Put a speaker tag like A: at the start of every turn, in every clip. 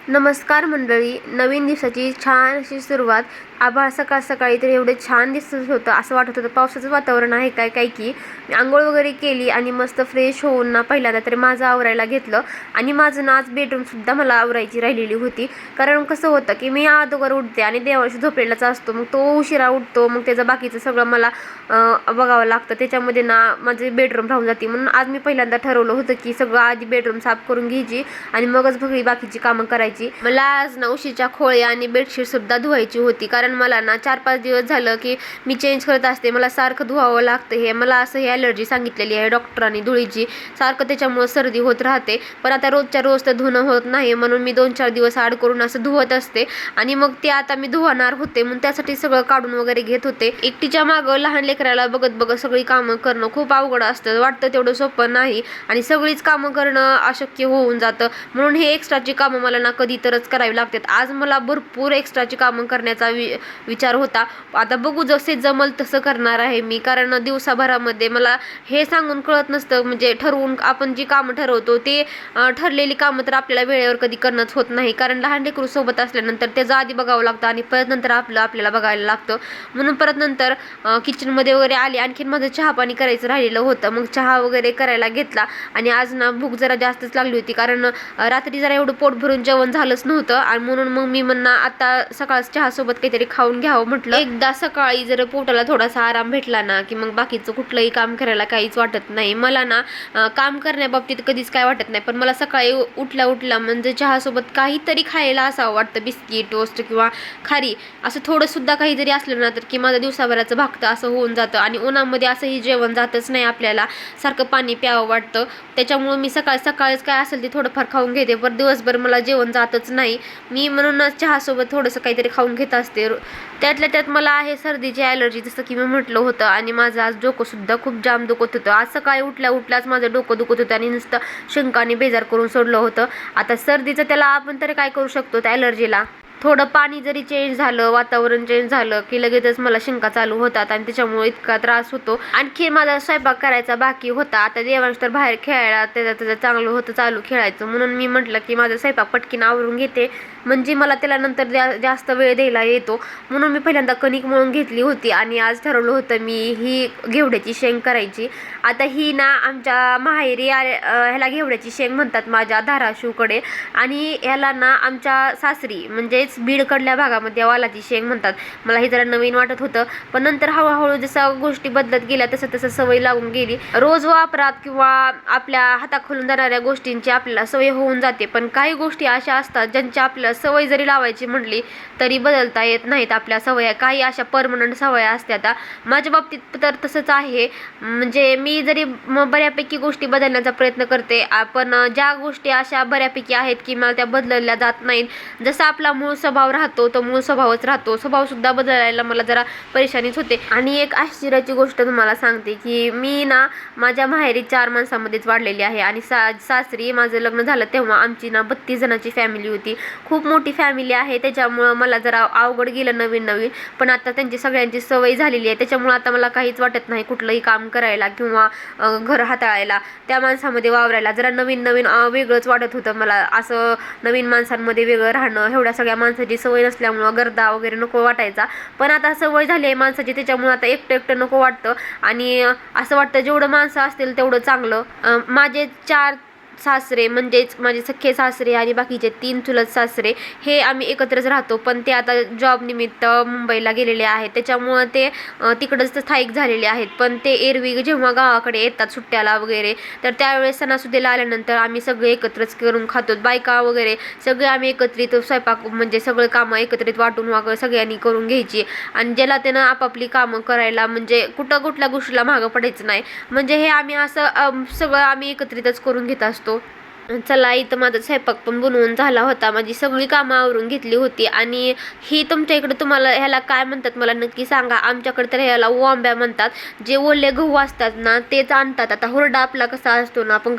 A: नमस्कार मंडळी, नवीन दिवसाची छान अशी सुरुवात. आभाळ सकाळ सकाळी तर एवढे छान दिसत होतं, असं वाटत होतं पावसाचं वातावरण आहे काय काय की. मी आंघोळ वगैरे केली आणि मस्त फ्रेश होऊन ना पहिल्यांदा तरी माझं आवरायला घेतलं. आणि माझं ना आज बेडरूमसुद्धा मला आवरायची राहिलेली होती. कारण कसं होतं की मी अगोदर उठते आणि देवाशी झोपलेलाच असतो, मग तो उशिरा उठतो, मग त्याचं बाकीचं सगळं मला बघावं लागतं. त्याच्यामध्ये ना माझे बेडरूम राहून जाते. म्हणून आज मी पहिल्यांदा ठरवलं होतं की सगळं आधी बेडरूम साफ करून घ्यायची आणि मगच बाकीची कामं करायची. मला आज ना उशीच्या खोळी आणि बेडशीट सुद्धा धुवायची होती. कारण मला ना 4-5 दिवस झालं की मी चेंज करत असते, मला सारखं धुवावं लागतं. हे मला असं ही ॲलर्जी सांगितलेली आहे डॉक्टरांनी धुळीची, सारखं त्याच्यामुळं सर्दी होत राहते. पण आता रोजच्या रोज तर धुणं होत नाही, म्हणून मी 2-4 दिवस आड करून असं धुवत असते. आणि मग ते आता मी धुवणार होते, म्हणून त्यासाठी सगळं काढून वगैरे घेत होते. एकटीच्या मागं लहान लेकराला बघत बघत सगळी कामं करणं खूप अवघड असतं, वाटतं तेवढं सोपं नाही. आणि सगळीच कामं करणं अशक्य होऊन जातं. म्हणून हे एक्स्ट्राची कामं मला ना कधी तरच करावी लागतात. आज मला भरपूर एक्स्ट्राची कामं करण्याचा विचार होता. आता बघू जसे जमल तसं करणार आहे मी. कारण दिवसाभरामध्ये मला हे सांगून कळत नसतं, म्हणजे ठरवून आपण जी कामं ठरवतो ते ठरलेली कामं तर आपल्याला वेळेवर कधी करणंच होत नाही. कारण लहान लेकरू सोबत असल्यानंतर त्याचं आधी बघावं लागतं आणि परत नंतर आपल्याला बघायला लागतं. म्हणून परत नंतर किचनमध्ये वगैरे आले. आणखीन माझं चहा पाणी करायचं राहिलेलं होतं, मग चहा वगैरे करायला घेतला. आणि आज ना भूक जरा जास्तच लागली होती, कारण रात्री जरा एवढं पोट भरून जेवण झालंच नव्हतं. आणि म्हणून मग मी म्हणणार आता सकाळ चहासोबत काहीतरी खाऊन घ्यावं म्हटलं. एकदा सकाळी जर पोटाला थोडासा आराम भेटला ना की मग बाकीचं कुठलंही काम करायला काहीच वाटत नाही. मला ना काम करण्याबाबतीत कधीच काय वाटत नाही, पण मला सकाळी उठल्या म्हणजे चहासोबत काहीतरी खायला असावं वाटतं. बिस्किट, टोस्ट किंवा खारी असं थोडंसुद्धा काहीतरी असलं ना तर की माझं दिवसाभराचं भागतं असं होऊन जातं. आणि उन्हामध्ये असंही जेवण जातच नाही आपल्याला, सारखं पाणी प्यावं वाटतं. त्याच्यामुळं मी सकाळीच काय असेल ते थोडंफार खाऊन घेते, पण दिवसभर मला जेवण जातच नाही. मी म्हणूनच चहासोबत थोडंसं काहीतरी खाऊन घेत असते. त्यातल्या त्यात मला आहे सर्दीची ॲलर्जी, जसं की मी म्हटलं होतं. आणि माझं आज डोकंसुद्धा खूप जाम दुखत होतं. आज सकाळी उठल्याच माझं डोकं दुखत होतं आणि नुसतं शंकाने बेजार करून सोडलं होतं. आता सर्दीचं त्याला आपण तरी काय करू शकतो त्या ॲलर्जीला. थोडं पाणी जरी चेंज झालं, वातावरण चेंज झालं की लगेचच मला शिंका चालू होतात आणि त्याच्यामुळे इतका त्रास होतो. आणखी माझा स्वयंपाक करायचा बाकी होता. आता देवांश तर बाहेर खेळायला त्याचं चांगलं होतं चालू खेळायचं, म्हणून मी म्हटलं की माझा स्वयंपाक पटकीन आवरून घेते, म्हणजे मला त्याला नंतर जास्त वेळ द्यायला येतो. म्हणून मी पहिल्यांदा कणिक मळून घेतली होती आणि आज ठरवलं होतं मी ही घेवड्याची शेंग करायची. आता ही ना आमच्या माहेरी ह्याला घेवड्याची शेंग म्हणतात माझ्या धाराशिवकडे, आणि ह्याला ना आमच्या सासरी म्हणजे बीडकडल्या भागामध्ये वालाची शेंग म्हणतात. मला हे जरा नवीन वाटत होतं, पण नंतर हळूहळू जसं गोष्टी बदलत गेल्या तसं सवय लागून गेली. रोज वापरात किंवा आपल्या हाताखालून जाणाऱ्या गोष्टींची आपल्याला सवय होऊन जाते. पण काही गोष्टी अशा असतात ज्यांची आपल्याला सवय जरी लावायची म्हटली तरी बदलता येत नाहीत आपल्या सवया. काही अशा परमनंट सवया असतात. माझ्या बाबतीत तर तसंच आहे. म्हणजे मी जरी बऱ्यापैकी गोष्टी बदलण्याचा प्रयत्न करते, पण ज्या गोष्टी अशा बऱ्यापैकी आहेत की मला त्या बदलल्या जात नाहीत. जसं आपला मूळ स्वभाव राहतो तो मूळ स्वभावच राहतो, स्वभावसुद्धा बदलायला मला जरा परेशानीच होते. आणि एक आश्चर्याची गोष्ट तुम्हाला सांगते की मी ना माझ्या माहेरी 4 माणसांमध्येच वाढलेली आहे. आणि सासरी माझं लग्न झालं तेव्हा आमची ना 32 जणांची फॅमिली होती. खूप मोठी फॅमिली आहे, त्याच्यामुळं मला जरा अवघड गेलं नवीन. पण आता त्यांची सगळ्यांची सवय झालेली आहे, त्याच्यामुळं आता मला काहीच वाटत नाही कुठलंही काम करायला किंवा घर हाताळायला. त्या माणसामध्ये वावरायला जरा नवीन वेगळंच वाटत होतं मला. असं नवीन माणसांमध्ये वेगळं राहणं, एवढ्या सगळ्या माणसाची सवय नसल्यामुळं गर्दा वगैरे नको वाटायचा. पण आता सवय झाली आहे माणसाची, त्याच्यामुळं आता एकटं नको वाटतं. आणि असं वाटतं जेवढं माणसं असतील तेवढं चांगलं. माझे 4 सासरे म्हणजेच माझे सख्खे सासरे आणि बाकीचे 3 चुलत सासरे हे आम्ही एकत्रच राहतो. पण ते आता जॉब निमित्त मुंबईला गेलेले आहेत, त्याच्यामुळं ते तिकडंच स्थायिक झालेले आहेत. पण ते एरवी जेव्हा गावाकडे येतात सुट्ट्याला वगैरे तर त्यावेळेस सणासुदीला आल्यानंतर आम्ही सगळे एकत्रच करून खातो. बायका वगैरे सगळे आम्ही एकत्रित स्वयंपाक म्हणजे सगळं कामं एकत्रित वाटून वगैरे सगळ्यांनी करून घ्यायची. आणि ज्याला त्यानं आपापली कामं करायला, म्हणजे कुठल्या गोष्टीला मागं पडायचं नाही. म्हणजे हे आम्ही असं सगळं आम्ही एकत्रितच करून घेत असतो. चला, इथं माझा स्वयंपाक पण बनवून झाला होता, माझी सगळी कामं आवरून घेतली होती. आणि ही तुमच्या इकडे तुम्हाला ह्याला काय म्हणतात मला नक्की सांगा. आमच्याकडे तर ह्याला ओंब्या म्हणतात. जे ओले गहू असतात ना तेच आणतात. आता हुरडा आपला कसा असतो ना, आपण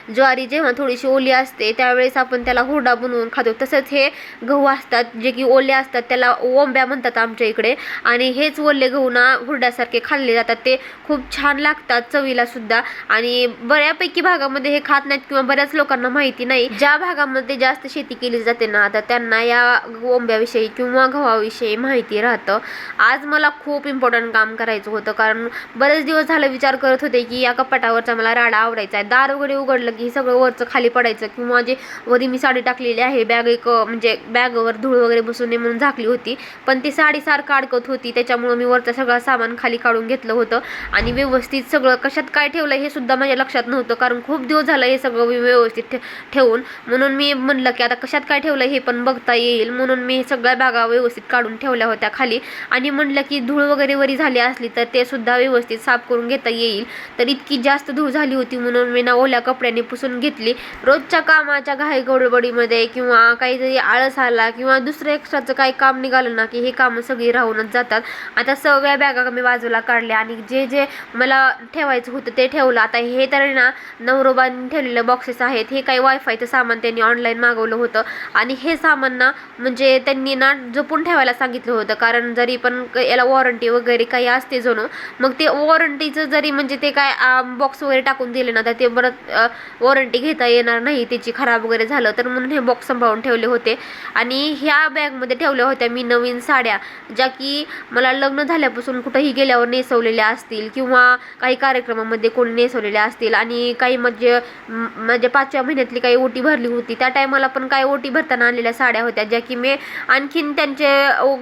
A: ज्वारी जेव्हा थोडीशी ओली असते त्यावेळेस आपण त्याला हुरडा बनवून खातो, तसंच हे गहू असतात जे की ओले असतात त्याला ओंब्या म्हणतात आमच्या इकडे. आणि हेच ओले गहू ना हुरड्यासारखे खाल्ले जातात, ते खूप छान लागतात चवीला सुद्धा. आणि बऱ्यापैकी भागामध्ये हे खात नाहीत किंवा बऱ्याच लोकांना लोकांना माहिती नाही. ज्या भागामध्ये जास्त शेती केली जाते ना तर त्यांना या ओंब्याविषयी किंवा गव्हाविषयी माहिती राहतं. आज मला खूप इम्पॉर्टंट काम करायचं होतं, कारण बरेच दिवस झालं विचार करत होते की या कपाटावरचा मला राडा आवडायचा आहे. दार वगैरे उघडलं की सगळं वरचं खाली पडायचं, किंवा जे वरी मी साडी टाकलेली आहे बॅग एक म्हणजे बॅगवर धूळ वगैरे बसू नये म्हणून झाकली होती, पण ती साडी सारखं अडकत होती. त्याच्यामुळे मी वरचं सगळं सामान खाली काढून घेतलं होतं आणि व्यवस्थित सगळं कशात काय ठेवलं हे सुद्धा माझ्या लक्षात नव्हतं, कारण खूप दिवस झालं हे सगळं व्यवस्थित ठेवून. म्हणून मी म्हणलं की आता कशात काय ठेवलं हे पण बघता येईल, म्हणून मी सगळ्या बॅगा व्यवस्थित काढून ठेवल्या होत्या खाली. आणि म्हणलं की धूळ वगैरे वरी झाली असली तर ते सुद्धा व्यवस्थित साफ करून घेता येईल. तर इतकी जास्त धूळ झाली होती म्हणून मी ना ओल्या कपड्याने पुसून घेतली. रोजच्या कामाच्या घाई गडबडीमध्ये किंवा काहीतरी आळस आला किंवा दुसरं एक्स्ट्राचं काही काम निघालं ना की हे कामं सगळी राहूनच जातात. आता सगळ्या बॅगा मी बाजूला काढल्या आणि जे जे मला ठेवायचं होतं ते ठेवलं. आता हे तर ना नवरोबांनी ठेवलेले बॉक्सेस आहेत, हे काही वायफायचं सामान त्यांनी ऑनलाईन मागवलं होतं आणि हे सामान ना म्हणजे त्यांनी ना जपून ठेवायला सांगितलं होतं, कारण जरी पण याला वॉरंटी वगैरे काही असते जणू, मग ते वॉरंटीचं जरी म्हणजे ते काय बॉक्स वगैरे टाकून दिले ना तर ते परत वॉरंटी घेता येणार नाही त्याची, खराब वगैरे झालं तर, म्हणून हे बॉक्स सांभाळून ठेवले होते. आणि ह्या बॅगमध्ये ठेवल्या होत्या मी नवीन साड्या, ज्या की मला लग्न झाल्यापासून कुठंही गेल्यावर नेसवलेल्या असतील किंवा काही कार्यक्रमामध्ये कोणी नेसवलेल्या असतील. आणि काही म्हणजे 5व्या महिन्यातली काही ओटी भरली होती त्या टायमाला पण काही ओटी भरताना आणलेल्या साड्या होत्या, ज्या की मी आणखीन त्यांचे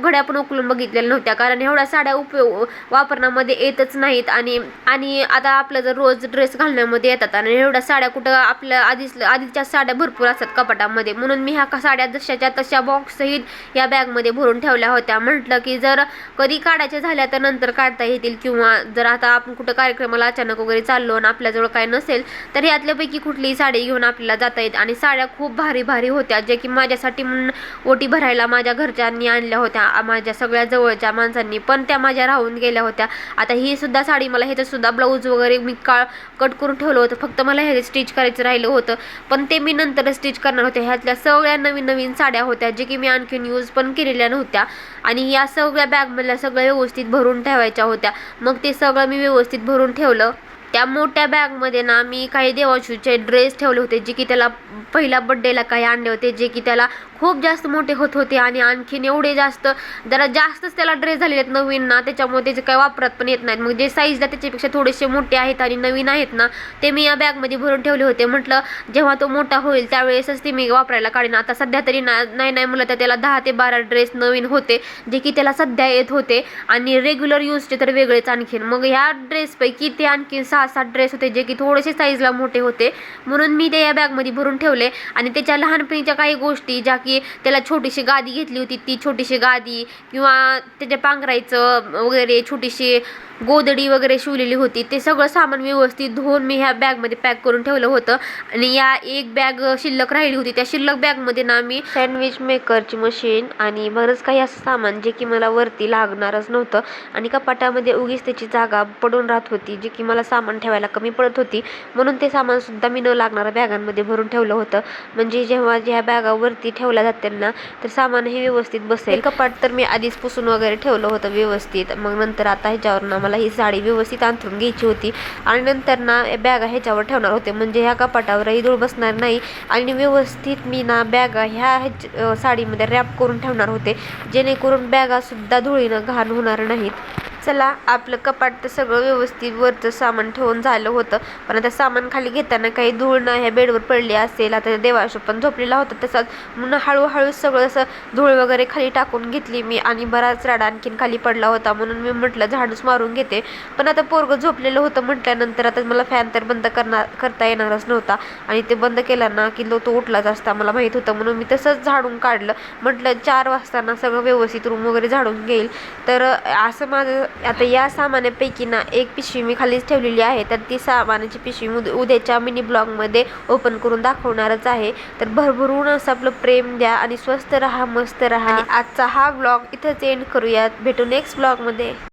A: घड्या पण उकलून बघितलेल्या नव्हत्या, कारण एवढ्या साड्या वापरण्यामध्ये येतच नाहीत. आणि आता आपलं जर रोज ड्रेस घालण्यामध्ये येतात आणि एवढ्या साड्या कुठं आपल्या आधीच्या साड्या भरपूर असतात कपाटामध्ये, म्हणून मी ह्या साड्या जशाच्या तशा बॉक्स सहित या बॅगमध्ये भरून ठेवल्या होत्या. म्हटलं की जर कधी काढायच्या झाल्या तर नंतर काढता येतील, किंवा जर आता आपण कुठं कार्यक्रमाला अचानक वगैरे चाललो आणि आपल्याजवळ काय नसेल तर यातल्यापैकी कुठलीही साडी घेऊन आपल्याला जाता येते. आणि साड्या खूप भारी भारी होत्या, जे की माझ्यासाठी म्हणून ओटी भरायला माझ्या घरच्यांनी आणल्या होत्या, माझ्या सगळ्या जवळच्या माणसांनी, पण त्या माझ्या राहून गेल्या होत्या. आता ही सुद्धा साडी मला ह्याचं सुद्धा ब्लाऊज वगैरे मी कट करून ठेवलं होतं, फक्त मला हे स्टिच करायचं राहिलं होतं, पण ते मी नंतर स्टिच करणार होते. ह्यातल्या सगळ्या नवीन नवीन साड्या होत्या, जे की मी आणखीन यूज पण केलेल्या नव्हत्या. आणि या सगळ्या बॅगमधल्या सगळ्या व्यवस्थित भरून ठेवायच्या होत्या. मग ते सगळं मी व्यवस्थित भरून ठेवलं. त्या मोठ्या बॅगमध्ये ना मी काही देवाशूचे ड्रेस ठेवले होते, जे की त्याला पहिल्या बड्डेला काही आणले होते, जे की त्याला खूप जास्त मोठे होत होते आणि आणखीन एवढे जास्त जरा जास्तच त्याला ड्रेस झालेले आहेत नवीन ना, त्याच्यामुळे त्याचे काही वापरात पण येत नाहीत. मग जे साईजला त्याच्यापेक्षा थोडेसे मोठे आहेत आणि नवीन आहेत ना ते मी या बॅगमध्ये भरून ठेवले होते. म्हटलं जेव्हा तो मोठा होईल त्यावेळेसच ते मी वापरायला काढीन. आता सध्या तरी नाही म्हणलं तर त्याला 10 ते 12 ड्रेस नवीन होते, जे की त्याला सध्या येत होते आणि रेग्युलर यूजचे तर वेगळेच आणखीन. मग ह्या ड्रेसपैकी ते आणखीन 6-7 ड्रेस होते, जे की थोडेसे साईजला मोठे होते, म्हणून मी ते या बॅगमध्ये भरून ठेवले. आणि त्याच्या लहानपणीच्या काही गोष्टी, ज्या की त्याला छोटीशी गादी घेतली होती, ती छोटीशी गादी किंवा त्याच्या पांघरायचं वगैरे छोटीशी गोदडी वगैरे शिवलेली होती, ते सगळं सामान व्यवस्थित धुवून मी ह्या बॅगमध्ये पॅक करून ठेवलं होतं. आणि या एक बॅग शिल्लक राहिली होती, त्या शिल्लक बॅगमध्ये ना मी सँडविच मेकरची मशीन आणि बरंच काही असं सामान, जे की मला वरती लागणारच नव्हतं आणि कपाटामध्ये उगीच त्याची जागा पडून राहत होती, जे की मला सामान ठेवायला कमी पडत होती, म्हणून ते सामानसुद्धा मी न लागणाऱ्या बॅगांमध्ये भरून ठेवलं होतं. म्हणजे जेव्हा ह्या बॅगावरती ठेवल्या जातील ना तर सामान हे व्यवस्थित बसेल. कपाट तर मी आधीच पुसून वगैरे ठेवलं होतं व्यवस्थित. मग नंतर आता ह्याच्यावर मला ही साडी व्यवस्थित अंथरून घ्यायची होती आणि नंतर ना बॅगा ह्याच्यावर ठेवणार होते, म्हणजे ह्या कपाटावरही धूळ बसणार नाही. आणि व्यवस्थित मी ना बॅगा ह्या साडीमध्ये रॅप करून ठेवणार होते, जेणेकरून बॅगासुद्धा धुळीनं घाण होणार नाहीत. चला, आपलं कपाट तर सगळं व्यवस्थित वरचं सामान ठेवून झालं होतं, पण आता सामान खाली घेताना काही धूळ ना ह्या बेडवर पडली असेल. आता देवाशू पण झोपलेला होता तसाच, म्हणून हळूहळू सगळं असं धूळ वगैरे खाली टाकून घेतली मी. आणि बराच राडा आणखीन खाली पडला होता, म्हणून मी म्हटलं झाडूच मारून घेते. पण आता पोरगं झोपलेलं होतं म्हटल्यानंतर आता मला फॅन तर बंद करता येणारच नव्हता, आणि ते बंद केला ना की तो उठलाच असता मला माहीत होतं, म्हणून मी तसंच झाडून काढलं. म्हटलं 4 वाजता ना सगळं व्यवस्थित रूम वगैरे झाडून घेईल. तर असं माझं आता या सामानापैकी ना एक पिशवी मी खालीच ठेवलेली आहे, तर ती सामानाची पिशवी उद्याच्या मिनी ब्लॉगमध्ये ओपन करून दाखवणारच आहे. तर भरभरून असं आपलं प्रेम द्या आणि स्वस्त राहा, मस्त राहा. आजचा हा ब्लॉग इथंच एंड करूयात. भेटू नेक्स्ट ब्लॉगमध्ये.